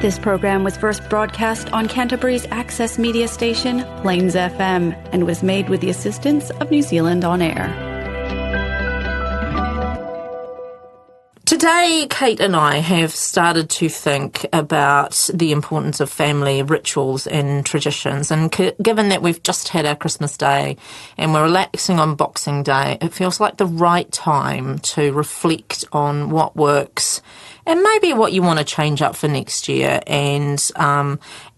This program was first broadcast on Canterbury's access media station, Plains FM, and was made with the assistance of New Zealand On Air. Today, Kate and I have started to think about the importance of family rituals and traditions. And given that we've just had our Christmas Day and we're relaxing on Boxing Day, it feels like the right time to reflect on what works and maybe what you want to change up for next year. And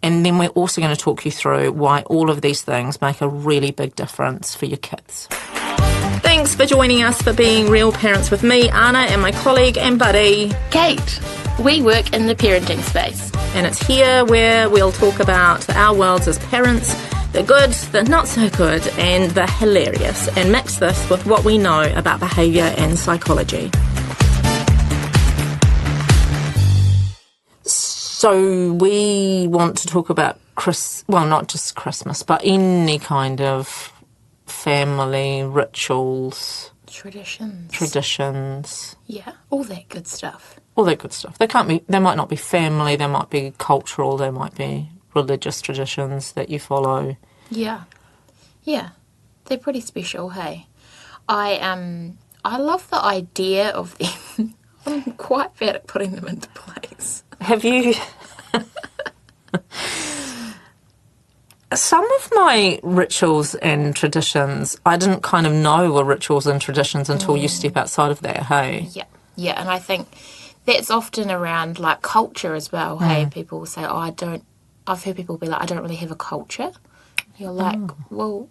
then we're also going to talk you through why all of these things make a really big difference for your kids. Thanks for joining us for Being Real Parents with me, Anna, and my colleague and buddy, Kate. We work in the parenting space. And it's here where we'll talk about our worlds as parents, the good, the not so good, and the hilarious, and mix this with what we know about behaviour and psychology. So we want to talk about, not just Christmas, but any kind of family rituals. Traditions. Yeah, all that good stuff. They might not be family, they might be cultural, they might be religious traditions that you follow. Yeah. They're pretty special, hey. I love the idea of them. I'm quite bad at putting them into place. Have you... Some of my rituals and traditions, I didn't kind of know were rituals and traditions until you step outside of that, hey? Yeah, and I think that's often around, like, culture as well, hey? People will say, I've heard people be like, I don't really have a culture. You're like, well,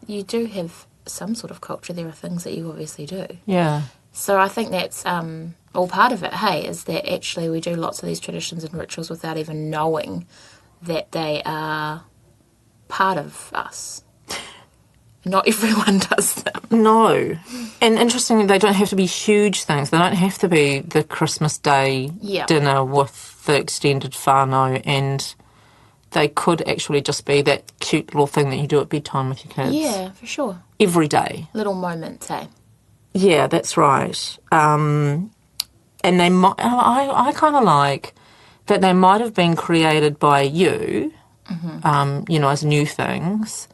you do have some sort of culture. There are things that you obviously do. Yeah. So I think that's all part of it, hey, is that actually we do lots of these traditions and rituals without even knowing that they are part of us. Not everyone does them. No. And interestingly, they don't have to be huge things. They don't have to be the Christmas Day dinner with the extended whānau, and they could actually just be that cute little thing that you do at bedtime with your kids. Yeah, for sure. Every day. Little moments, hey? Yeah, that's right. And they might, I kind of like that they might have been created by you, as new things,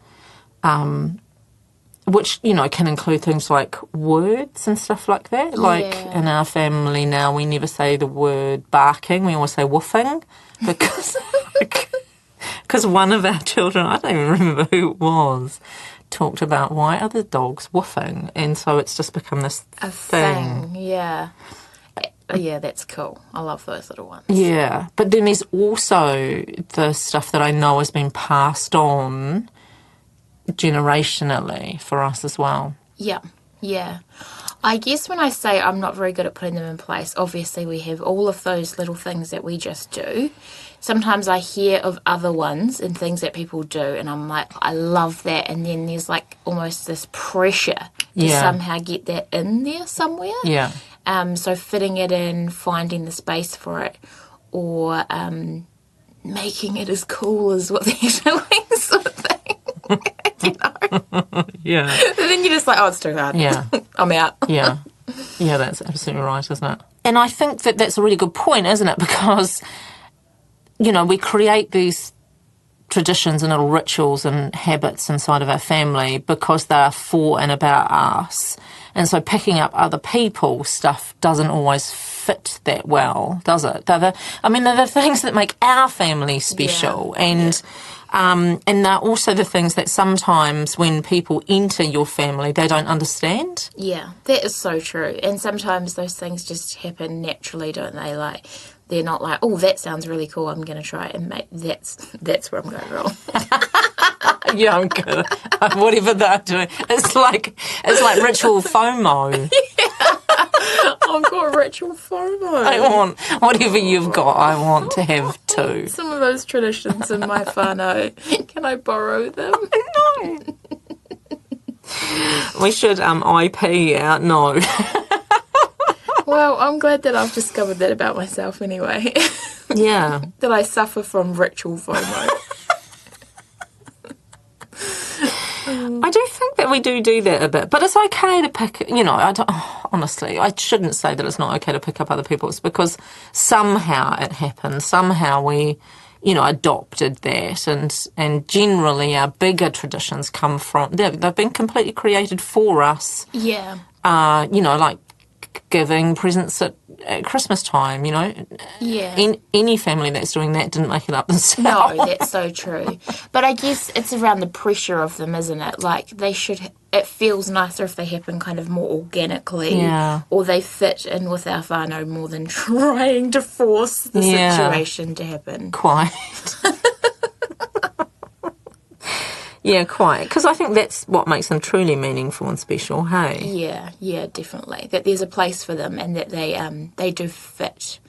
which, can include things like words and stuff like that. Like in our family now, we never say the word barking, we always say woofing, because one of our children, I don't even remember who it was, talked about why are the dogs woofing, and so it's just become this thing. Yeah, that's cool. I love those little ones. Yeah, but then there's also the stuff that I know has been passed on generationally for us as well. Yeah. I guess when I say I'm not very good at putting them in place, obviously we have all of those little things that we just do. Sometimes I hear of other ones and things that people do, and I'm like, I love that. And then there's like almost this pressure to somehow get that in there somewhere. Yeah. So fitting it in, finding the space for it, or making it as cool as what they're doing, sort of thing. Yeah. And then you're just like, it's too hard. Yeah. I'm out. Yeah, that's absolutely right, isn't it? And I think that that's a really good point, isn't it? Because, we create these traditions and little rituals and habits inside of our family because they are for and about us. And so picking up other people's stuff doesn't always fit that well, does it? They're the things that make our family special. And they're also the things that sometimes when people enter your family, they don't understand. Yeah, that is so true. And sometimes those things just happen naturally, don't they? Like, they're not like, that sounds really cool, I'm going to try it. And that's where I'm going wrong. Yeah, I'm good. Whatever they're doing. It's like ritual FOMO. Yeah. I've got ritual FOMO. I want, whatever you've got, I want to have too. Some of those traditions in my whānau. Can I borrow them? No. We should IP out. No. Well, I'm glad that I've discovered that about myself anyway. Yeah. That I suffer from ritual FOMO. I do think that we do that a bit, but it's okay to pick, honestly, I shouldn't say that it's not okay to pick up other people's, because somehow it happened, somehow we, adopted that, and generally our bigger traditions come from, they've been completely created for us. Yeah. Like giving presents at Christmas time, Yeah. Any family that's doing that didn't make it up themselves. No, that's so true. But I guess it's around the pressure of them, isn't it? Like, it feels nicer if they happen kind of more organically. Yeah. Or they fit in with our whānau more than trying to force the situation to happen. Quite. Yeah, quite. Because I think that's what makes them truly meaningful and special, hey? Yeah, definitely. That there's a place for them and that they do fit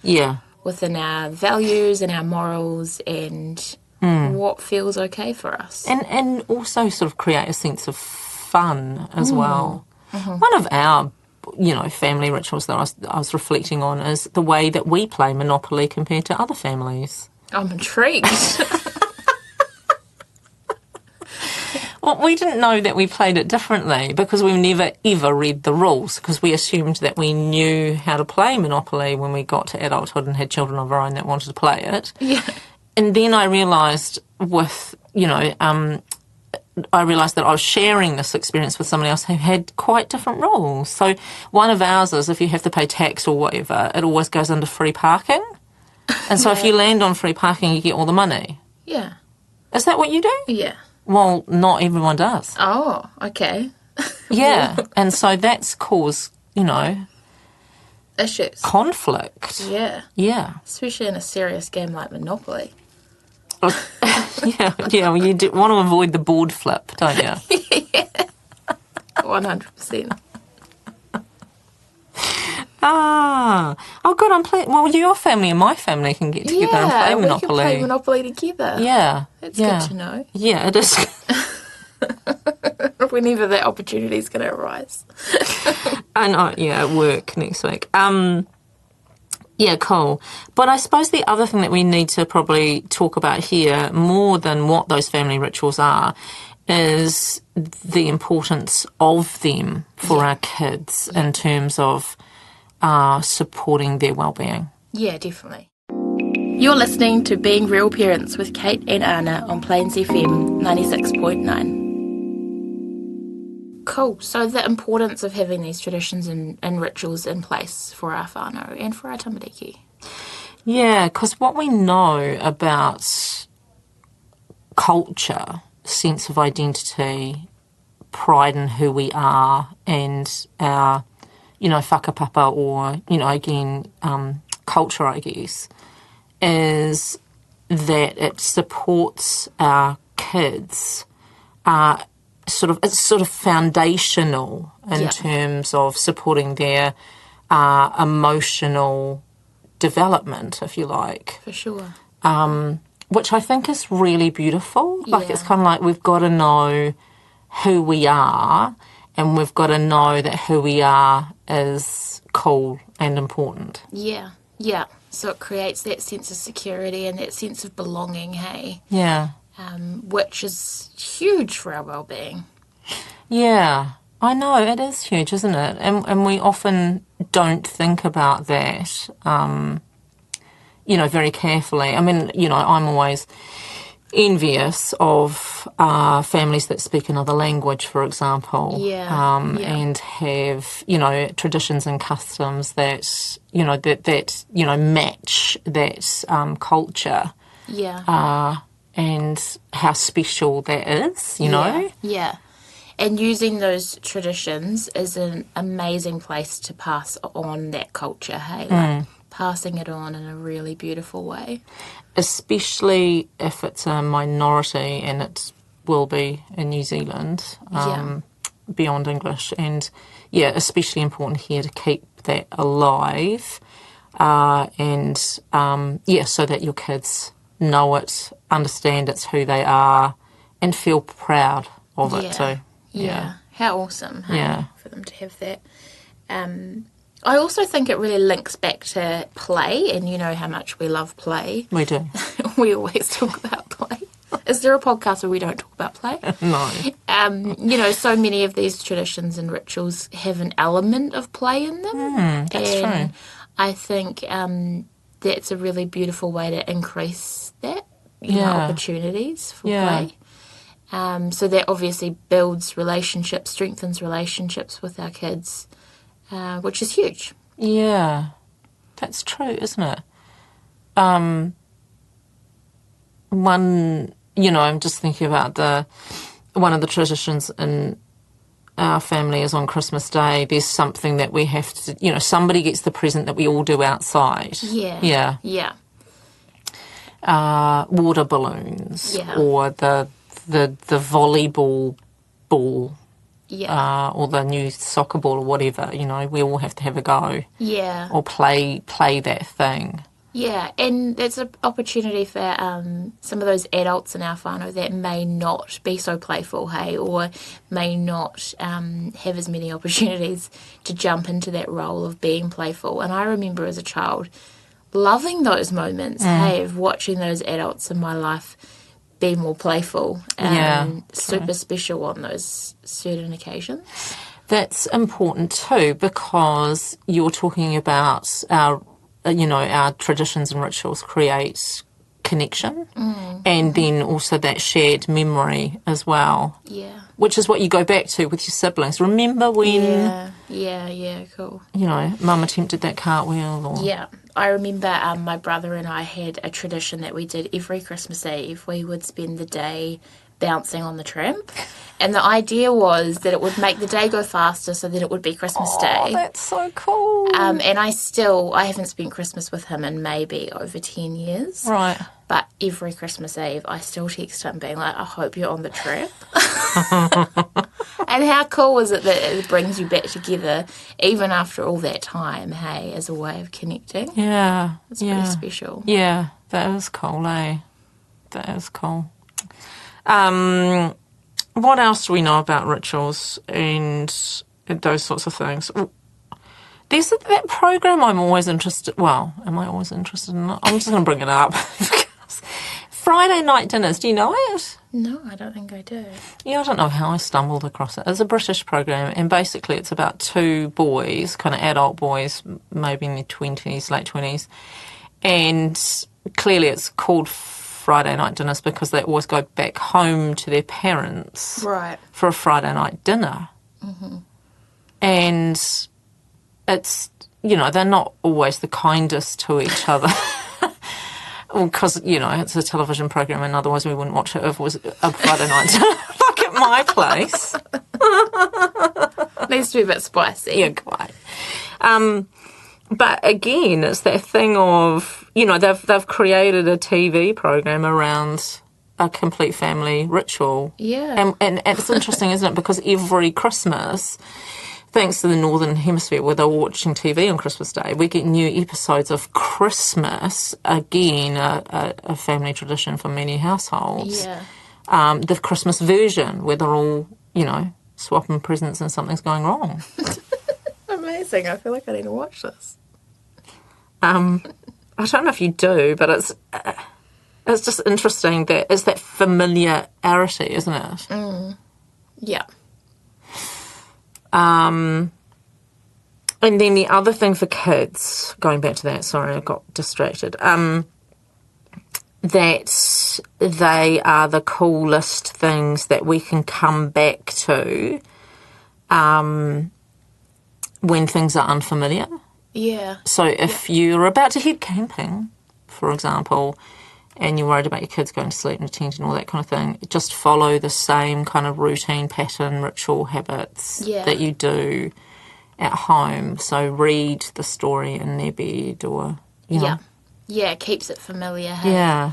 within our values and our morals and what feels okay for us. And also sort of create a sense of fun as well. Mm-hmm. One of our, family rituals that I was reflecting on is the way that we play Monopoly compared to other families. I'm intrigued. Well, we didn't know that we played it differently because we never, ever read the rules, because we assumed that we knew how to play Monopoly when we got to adulthood and had children of our own that wanted to play it. Yeah. And then I realised I realised that I was sharing this experience with somebody else who had quite different rules. So one of ours is if you have to pay tax or whatever, it always goes into free parking. And so if you land on free parking, you get all the money. Yeah. Is that what you do? Yeah. Well, not everyone does. Oh, okay. Yeah, and so that's caused, issues. conflict. Yeah. Yeah. Especially in a serious game like Monopoly. Yeah, well, you do want to avoid the board flip, don't you? Yeah. 100%. Oh, good, I'm playing. Well, your family and my family can get together and play Monopoly. We can play Monopoly together. Yeah. That's good to know. Yeah, it is. Whenever that opportunity is going to arise. I know, at work next week. Yeah, cool. But I suppose the other thing that we need to probably talk about here, more than what those family rituals are, is the importance of them for our kids in terms of supporting their well-being. Yeah, definitely. You're listening to Being Real Parents with Kate and Anna on Plains FM 96.9. Cool. So the importance of having these traditions and rituals in place for our whānau and for our tamariki. Yeah, because what we know about culture, sense of identity, pride in who we are, and our, whakapapa or, again, culture, I guess, is that it supports our kids. It's sort of foundational in terms of supporting their emotional development, if you like. For sure. Which I think is really beautiful. Like, it's kind of like we've got to know who we are, and we've got to know that who we are is cool and important. Yeah. So it creates that sense of security and that sense of belonging, hey? Yeah. Which is huge for our well-being. Yeah, I know, it is huge, isn't it? And we often don't think about that, very carefully. I mean, I'm always envious of families that speak another language, for example, and have, traditions and customs that, match that culture. Yeah. And how special that is, Yeah. And using those traditions is an amazing place to pass on that culture, hey? Like passing it on in a really beautiful way. Especially if it's a minority, and it will be in New Zealand, beyond English. And, especially important here to keep that alive. So that your kids know it, understand it's who they are, and feel proud of it too. Yeah. How awesome, hey, for them to have that. I also think it really links back to play, and you know how much we love play. We do. We always talk about play. Is there a podcast where we don't talk about play? No. So many of these traditions and rituals have an element of play in them. That's true. I think that's a really beautiful way to increase that, opportunities for play. So that obviously builds relationships, strengthens relationships with our kids, which is huge. Yeah, that's true, isn't it? I'm just thinking about one of the traditions in our family is on Christmas Day. There's something that we have to, somebody gets the present that we all do outside. Yeah. Water balloons, Yeah. or the volleyball ball, or the new soccer ball or whatever. We all have to have a go. Yeah. Or play that thing. Yeah, and there's an opportunity for some of those adults in our whānau that may not be so playful, or may not have as many opportunities to jump into that role of being playful. And I remember as a child loving those moments, of watching those adults in my life be more playful. Super special on those certain occasions. That's important too, because you're talking about our traditions and rituals create connection, and then also that shared memory as well. Yeah. Which is what you go back to with your siblings. Remember when... Yeah, cool. Mum attempted that cartwheel? Or... Yeah. I remember my brother and I had a tradition that we did every Christmas Eve. We would spend the day bouncing on the tramp. And the idea was that it would make the day go faster, so that it would be Christmas Day. Oh, that's so cool. And I haven't spent Christmas with him in maybe over 10 years. Right. But every Christmas Eve, I still text him being like, I hope you're on the tramp. And how cool is it that it brings you back together, even after all that time, as a way of connecting? Yeah. It's pretty special. Yeah, that is cool, eh? That is cool. What else do we know about rituals and those sorts of things? There's that program I'm always interested... Well, am I always interested in it? I'm just going to bring it up. Friday night dinners, do you know it? No, I don't think I do. Yeah, I don't know how I stumbled across it. It's a British program, and basically it's about two boys, kind of adult boys, maybe in their 20s, late 20s, and clearly it's called Friday night dinners because they always go back home to their parents for a Friday night dinner. Mm-hmm. And it's, they're not always the kindest to each other. Because, it's a television program, and otherwise we wouldn't watch it if it was a Friday night dinner. Like at my place. Needs to be a bit spicy. Yeah, quite. But again, it's that thing of, they've created a TV program around a complete family ritual. Yeah. And it's interesting, isn't it? Because every Christmas, thanks to the Northern Hemisphere where they're watching TV on Christmas Day, we get new episodes of Christmas, again, a family tradition for many households. Yeah. The Christmas version where they're all, swapping presents and something's going wrong. Amazing. I feel like I need to watch this. I don't know if you do, but it's just interesting that it's that familiarity, isn't it? Yeah. And then the other thing for kids, going back to that, sorry, I got distracted, that they are the coolest things that we can come back to when things are unfamiliar. Yeah. So if you're about to head camping, for example, and you're worried about your kids going to sleep in a tent and all that kind of thing, just follow the same kind of routine, pattern, ritual habits that you do at home. So read the story in their bed or, Yeah, it keeps it familiar. Hey? Yeah.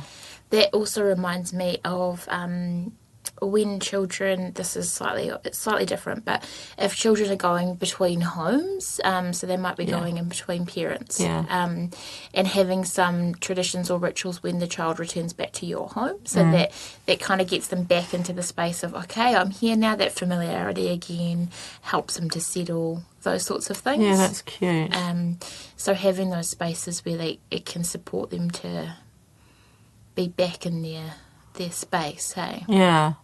That also reminds me of when children, this is slightly different, but if children are going between homes, so they might be going in between parents, and having some traditions or rituals when the child returns back to your home, so that kind of gets them back into the space of, okay, I'm here now, that familiarity again, helps them to settle, those sorts of things. Yeah, that's cute. So having those spaces where it can support them to be back in their space, hey? Yeah.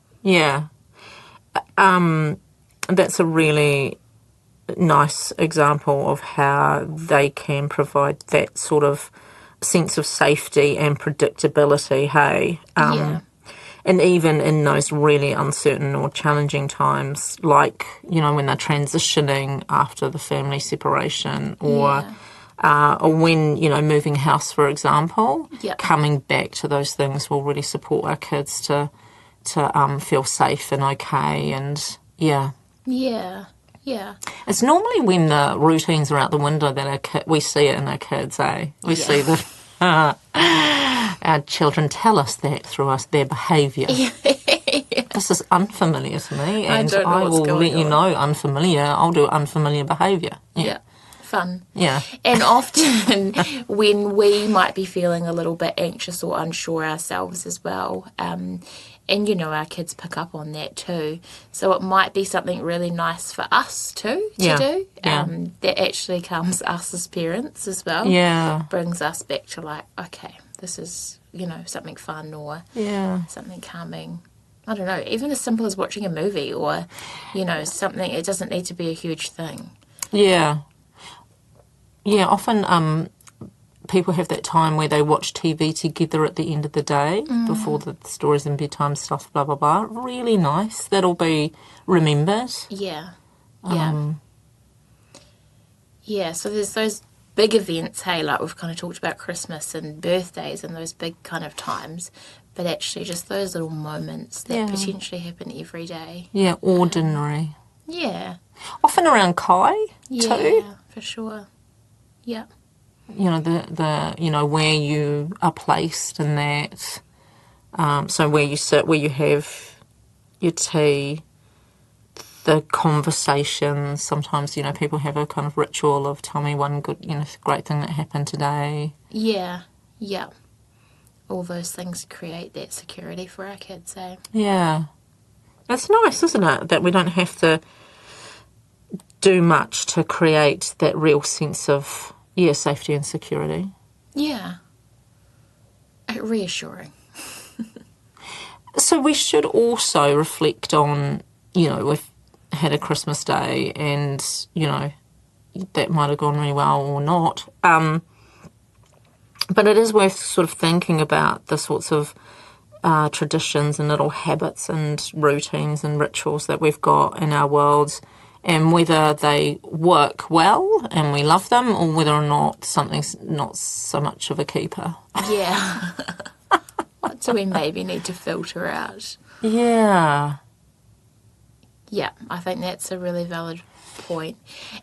that's a really nice example of how they can provide that sort of sense of safety and predictability, hey? Yeah. And even in those really uncertain or challenging times, like, when they're transitioning after the family separation or when, moving house, for example, Yep. coming back to those things will really support our kids to feel safe and okay. And, yeah. Yeah. Yeah. It's normally when the routines are out the window that we see it in our kids, eh? We see that our children tell us that through their behaviour. This is unfamiliar to me, and don't know I what's will going let you on. know unfamiliar. I'll do unfamiliar behaviour. Yeah. Fun. Yeah. And often when we might be feeling a little bit anxious or unsure ourselves as well, and our kids pick up on that too. So it might be something really nice for us too to do. That actually calms us as parents as well. Yeah. Brings us back to like, okay, this is, something fun or something calming. I don't know, even as simple as watching a movie or, something. It doesn't need to be a huge thing. Yeah. Yeah, often people have that time where they watch TV together at the end of the day before the stories and bedtime stuff, blah, blah, blah. Really nice. That'll be remembered. Yeah. Yeah. Yeah, so there's those big events, hey, like we've kind of talked about Christmas and birthdays and those big kind of times, but actually just those little moments that potentially happen every day. Yeah, ordinary. Yeah. Often around Kai, too. Yeah, for sure. Yeah. The where you are placed in that. So where you sit, where you have your tea, the conversations. Sometimes, people have a kind of ritual of tell me one good, great thing that happened today. Yeah. Yeah. All those things create that security for our kids, eh? Yeah. It's nice, isn't it, that we don't have to do much to create that real sense of, safety and security. Yeah. Reassuring. So we should also reflect on, we've had a Christmas day and, that might have gone really well or not. But it is worth sort of thinking about the sorts of traditions and little habits and routines and rituals that we've got in our worlds and whether they work well and we love them or whether or not something's not so much of a keeper. Yeah. What do we maybe need to filter out? Yeah. Yeah, I think that's a really valid point.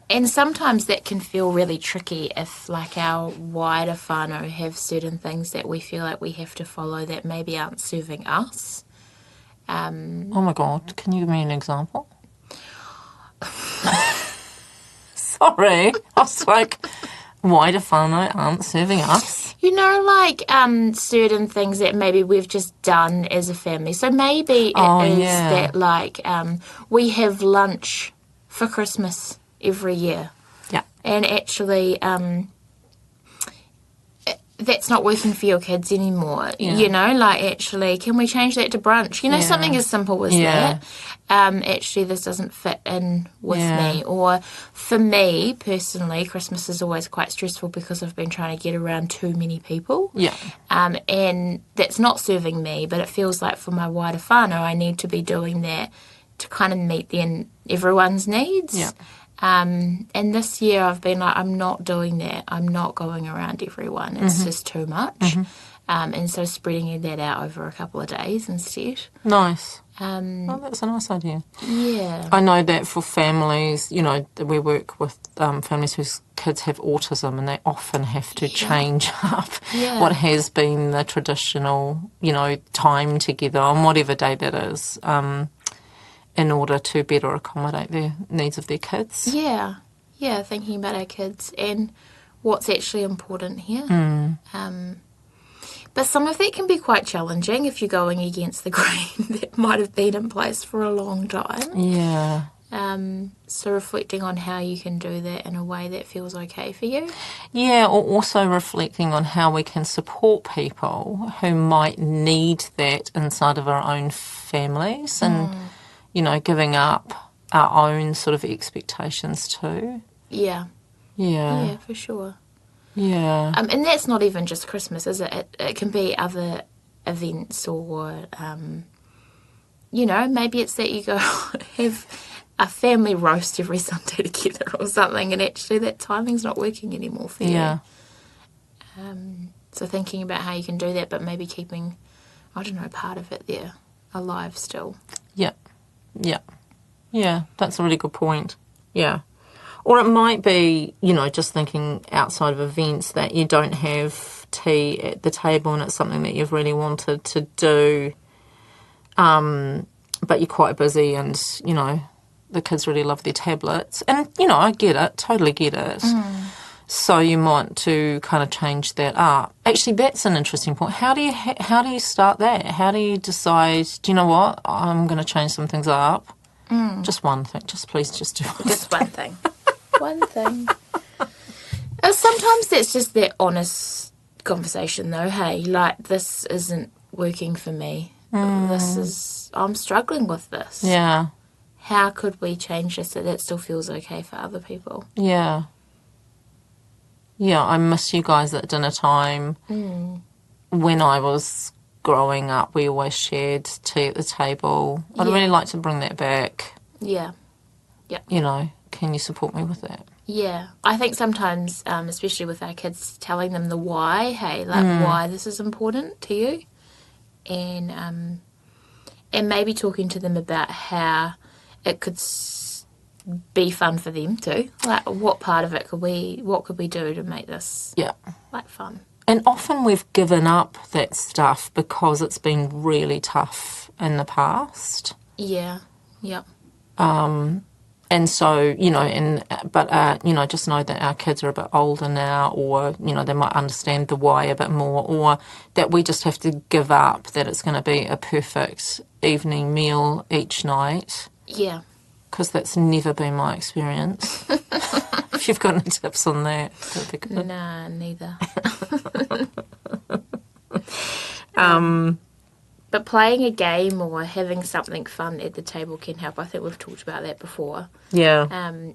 And sometimes that can feel really tricky if, like, our wider whānau have certain things that we feel like we have to follow that maybe aren't serving us. Oh, my God. Can you give me an example? Sorry. I was like, wider whānau aren't serving us? Like certain things that maybe we've just done as a family. So maybe it is that, like, we have lunch for Christmas every year. Yeah. And actually, that's not working for your kids anymore. Like, actually, can we change that to brunch? Something as simple as that. Actually, this doesn't fit in with me. Or for me, personally, Christmas is always quite stressful because I've been trying to get around too many people. Yeah. And that's not serving me, but it feels like for my wider whānau, I need to be doing that to kind of meet everyone's needs. Yeah. And this year I've been like, I'm not doing that. I'm not going around everyone. It's just too much. And so spreading that out over a couple of days instead. Nice. That's a nice idea. Yeah. I know that for families, we work with families whose kids have autism and they often have to change up what has been the traditional, time together on whatever day that is. In order to better accommodate the needs of their kids. Yeah, thinking about our kids and what's actually important here. But some of that can be quite challenging if you're going against the grain that might have been in place for a long time. Yeah. So reflecting on how you can do that in a way that feels okay for you. Yeah, or also reflecting on how we can support people who might need that inside of our own families and giving up our own sort of expectations too. Yeah. Yeah. Yeah, for sure. Yeah. And that's not even just Christmas, is it? It can be other events or, maybe it's that you go have a family roast every Sunday together or something, and actually that timing's not working anymore for you. Yeah. So thinking about how you can do that, but maybe keeping, part of it there alive still. Yeah. Yeah. Yeah, that's a really good point. Yeah. Or it might be, just thinking outside of events that you don't have tea at the table and it's something that you've really wanted to do, but you're quite busy and, the kids really love their tablets. And, I get it, totally get it. So you might to kind of change that up. Actually, that's an interesting point. How do you start that? How do you decide, do you know what, I'm going to change some things up? Just one thing. Please just do one Just one thing. One thing. Sometimes that's just that honest conversation, though. Hey, this isn't working for me. I'm struggling with this. Yeah. How could we change this so that still feels okay for other people? Yeah. Yeah, I miss you guys at dinner time. When I was growing up, we always shared tea at the table. I'd really like to bring that back. Yeah. Yeah. Can you support me with that? Yeah. I think sometimes, especially with our kids, telling them the why, hey, why this is important to you. And maybe talking to them about how it could be fun for them too. Like, what part of it could we do to make this fun? And often we've given up that stuff because it's been really tough in the past. Yeah. Yep. And so, just know that our kids are a bit older now, or, they might understand the why a bit more, or that we just have to give up that it's going to be a perfect evening meal each night. Yeah. Because that's never been my experience. If you've got any tips on that, that'd be good. Nah, neither. But playing a game or having something fun at the table can help. I think we've talked about that before. Yeah.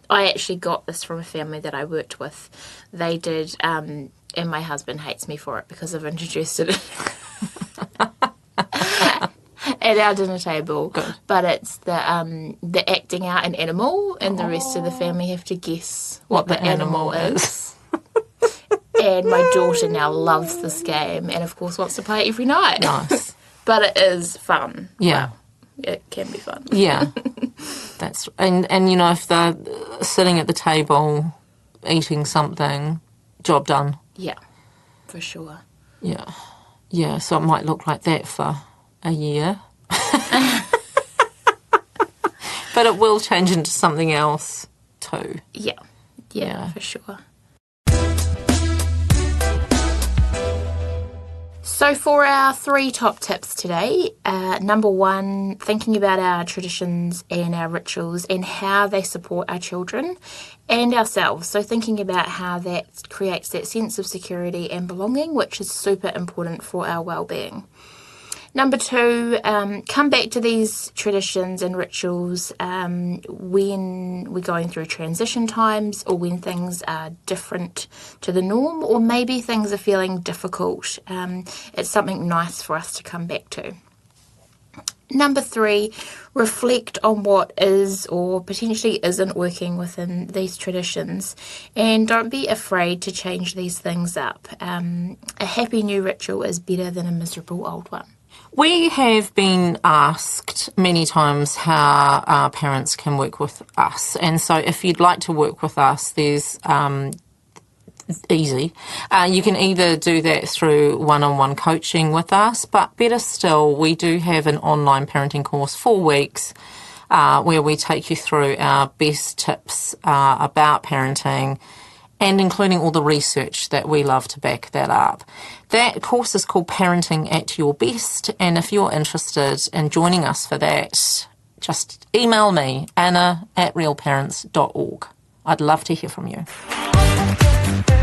I actually got this from a family that I worked with. They did, and my husband hates me for it because I've introduced it at our dinner table. Good. But it's the acting out an animal, and the rest of the family have to guess what the animal is. And my daughter now loves this game, and of course wants to play it every night. Nice. But it is fun. Yeah. Well, it can be fun. Yeah. And if they're sitting at the table eating something, job done. Yeah, for sure. Yeah. Yeah, so it might look like that for a year. But it will change into something else too. Yeah, for sure. So for our 3 top tips today, number 1, thinking about our traditions and our rituals and how they support our children and ourselves. So thinking about how that creates that sense of security and belonging, which is super important for our well-being. Number 2, come back to these traditions and rituals when we're going through transition times or when things are different to the norm, or maybe things are feeling difficult. It's something nice for us to come back to. Number 3, reflect on what is or potentially isn't working within these traditions, and don't be afraid to change these things up. A happy new ritual is better than a miserable old one. We have been asked many times how our parents can work with us. And so if you'd like to work with us, there's easy. You can either do that through one-on-one coaching with us, but better still, we do have an online parenting course, 4 weeks, where we take you through our best tips about parenting, and including all the research that we love to back that up. That course is called Parenting at Your Best, and if you're interested in joining us for that, just email me, anna@realparents.org. I'd love to hear from you.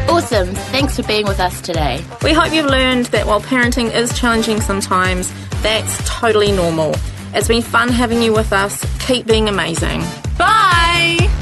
Awesome. Thanks for being with us today. We hope you've learned that while parenting is challenging sometimes, that's totally normal. It's been fun having you with us. Keep being amazing. Bye!